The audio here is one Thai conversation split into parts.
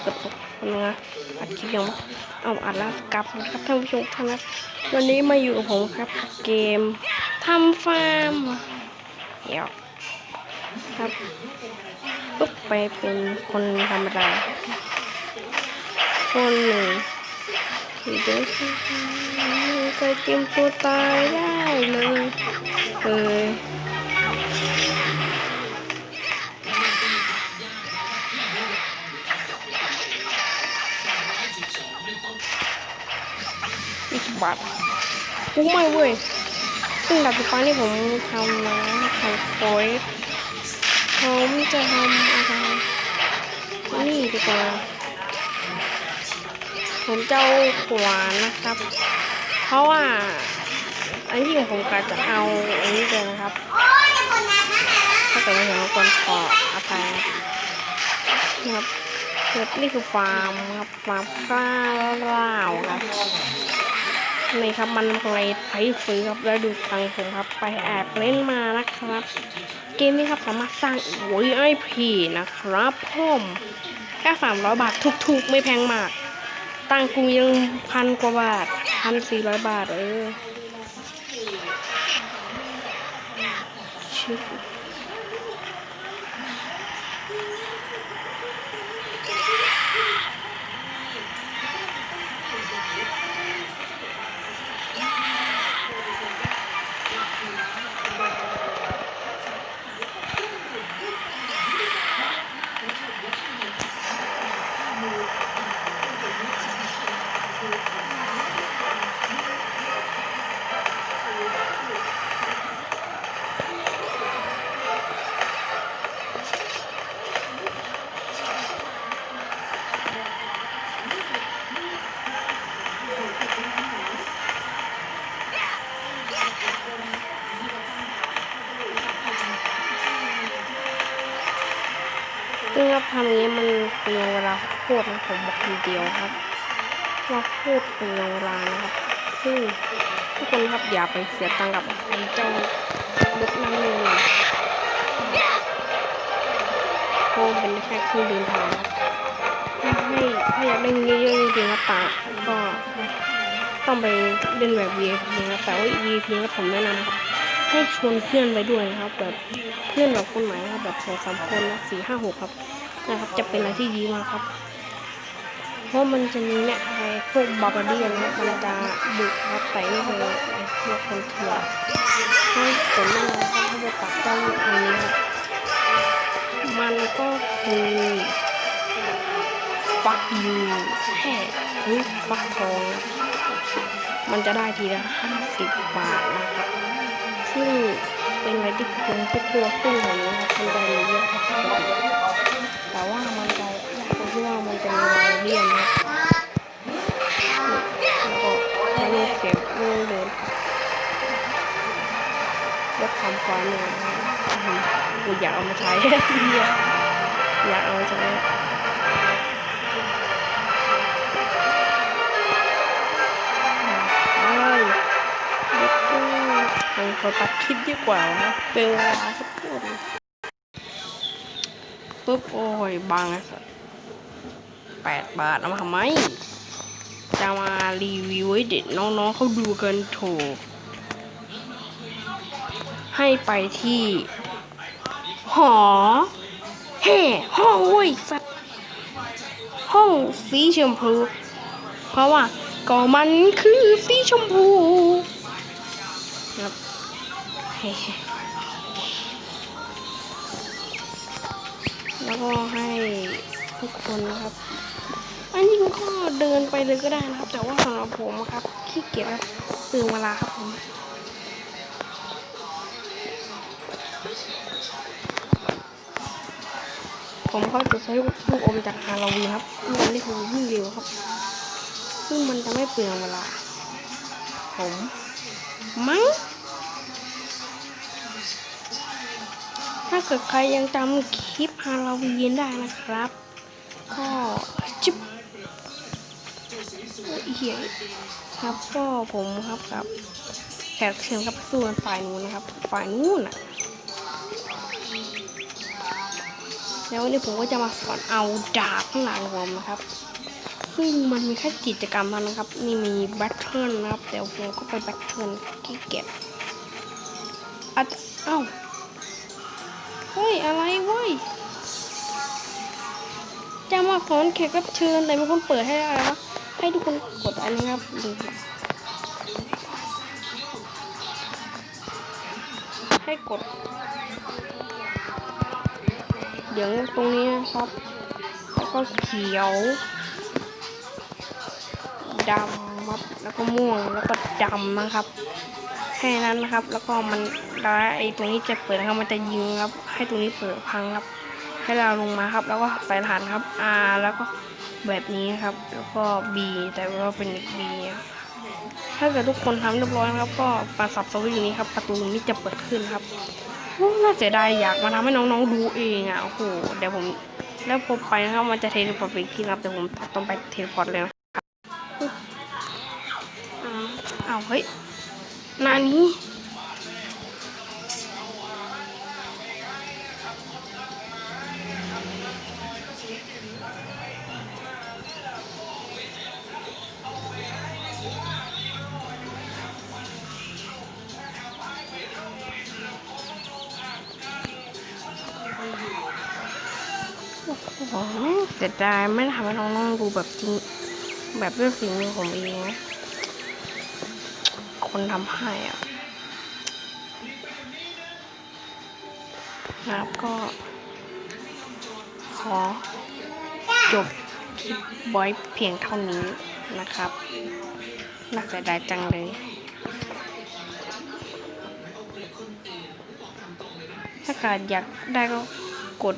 กระตุกนะอัดคลิปยังเอาอัดแล้วกลับครับท่านผู้ชมท่านครับวันนี้มาอยู่กับผมครับเกมทำฟาร์มเดี๋ยวครับปุ๊บไปเป็นคนธรรมดาคนหนึ่งที่เดินเคยเตรียมตัวตายได้เลย20 บาทกูไม่เว้ยซึ่งดับไฟนี่ผมทำนะทำโฟยผมจะทำอะไรนี่ดีกว่าผมจะเอาขวานนะครับเพราะว่าอันที่ผมกะจะเอาอันนี้เลยนะครับถ้าเกิดไม่เห็นก็ขออภัยนะครับนี่คือฟาร์มครับฟาร์มข้าวครับนี่ครับมันเลยไปซื้อครับแล้วดูตังผมครับไปแอบเล่นมานะครับเกมนี้ครับสามารถสร้างVIPนะครับผมแค่300 บาทถูกๆไม่แพงมากตังกูยัง1,000 กว่าบาท1,400 บาทชิบซึ่งครับทำอย่างนี้มันเปลืองเวลาโคตรนะผมบอกคนเดียวครับว่าโคตรเปลืองเวลานะครับซึ่งทุกคนครับอย่าไปเสียตังค์กับไอ้เจ้ารถนั่งเลยเพราะเป็นแค่เครื่องเดินทางถ้าอยากได้เยอะๆจริงๆนะตาก็ต้องไปเล่นแบบ VIP นะแต่ว่า VIP นะผมแนะนำครับให้ชวนเพื่อนไปด้วยนะครับแบบเพื่อนแบบคนไหนครับแบบ2-3 คนนะ4-5-6ครับนะครับจะเป็นอะไรที่ดีมากครับเพราะมันจะมีเนี่ยไอ้พวกบาบาเดียนนะมันจะบุกครับแต่นี่คือไอ้พวกคนเถื่อนให้ผมแนะนำครับให้ไปตัดเจ้าอันนี้ครับมันก็คือฟักยูแห่ฟักทองมันจะได้ทีละ50 บาทนะครับซึ่งเป็นอะไรที่คุ้มทุกตัวขึ้นอย่างนี้ครับมันจะมีเยอะครับแต่ว่ามันจะผมคิดว่ามันจะมีรายเรียนนะแล้วก็มาลูกเสียบลูกเดินลดความฟ้าเนี่ยกูอยากเอามาใช้อยากเอามาใช้เขาตัดคลิปดีกว่านะเป็นเวลาครับปุ๊บโอ้ยบางนะครับ8 บาทเอามาทำไมจะมารีวิวให้เด็กน้องๆเขาดูกันโถให้ไปที่หอห้องเว้ยสัตว์ห้องสีชมพูเพราะว่าก็มันคือสีชมพูครับแล้วก็ให้ทุกคนนะครับอันนี้ก็เดินไปเลยก็ได้นะครับแต่ว่าสำหรับผมครับขี้เกียจเปลืองเวลาครับผมก็จะใช้ลูกอมจากฮาโลวีนครับลูกอมนี่คือวิ่งเร็วครับซึ่งมันจะไม่เปลืองเวลาผมมั้งถ้าเกิดใครยังจำคลิปฮาโลวีนได้นะครับก็จิ๊บเหี้ยครับก็ผมครับกับแขกเชิญครับส่วนฝ่ายนู้นนะครับฝ่ายนู้น แล้ววันนี้ผมก็จะมาสอนเอาดาบข้างหลังผมนะครับซึ่งมันมีแค่กิจกรรมเท่านั้นครับนี่มีแบทเทิลนะครับเดี๋ยวผมก็ไปแบทเทิลขี้เกียจเอ้าเฮ้ยอะไรเว้ยจะมาสอนแขกรับเชิญแต่เป็นคนเปิดให้อะไรวะให้ทุกคนกดอันนี้ครับดูให้กดเดี๋ยวตรงนี้นะครับแล้วก็เขียวดำครับแล้วก็ม่วงแล้วก็ดำนะครับแค่นั้นนะครับแล้วก็มันแล้วไอ้ตรงนี้จะเปิดนะครับมันจะยิงครับให้ตรงนี้เปิดพังครับให้เราลงมาครับแล้วก็ใส่รหัสครับ R แล้วก็แบบนี้ครับแล้วก็ B แต่ว่าเป็น B ถ้าเกิดทุกคนทำเรียบร้อยนะครับก็ประสับสวิตช์อยู่นี้ครับประตูนี้จะเปิดขึ้นครับน่าเสียดายอยากมาทำให้น้องๆดูเองอ่ะโอ้โหเดี๋ยวผมแล้วพบไปนะครับมันจะเทเลพอร์ตไปที่ครับแต่ผมต้องไปเทเลพอร์ตเลยนะครับเอาเฮ้ยนานี้โอ้โหเสียดายไม่ทำให้น้องๆดูแบบจริงแบบด้วยฝีมือผมเองนะคนทำให้อ่ะนะครับก็ขอจบคลิปบอยเพียงเท่านี้นะครับน่าเสียดายจังเลยถ้าเกิดอยากได้ก็กด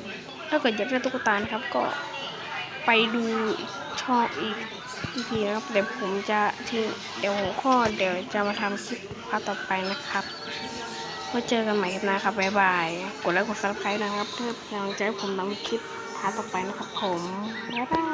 ถ้าเกิดอยากได้ตุ๊กตานะครับก็ไปดูช่องอีกทีนะครับเดี๋ยวผมจะทิ้งเดี๋ยวผมข้อเดี๋ยวจะมาทำคลิปพาร์ทต่อไปนะครับไว้เจอกันใหม่คลิปหน้าครับบ๊ายบายกดไลค์กดซับสไครต์นะครับเพื่อเป็นกำลังใจให้ผมทำคลิปพาร์ทต่อไปนะครับผมบ๊ายบาย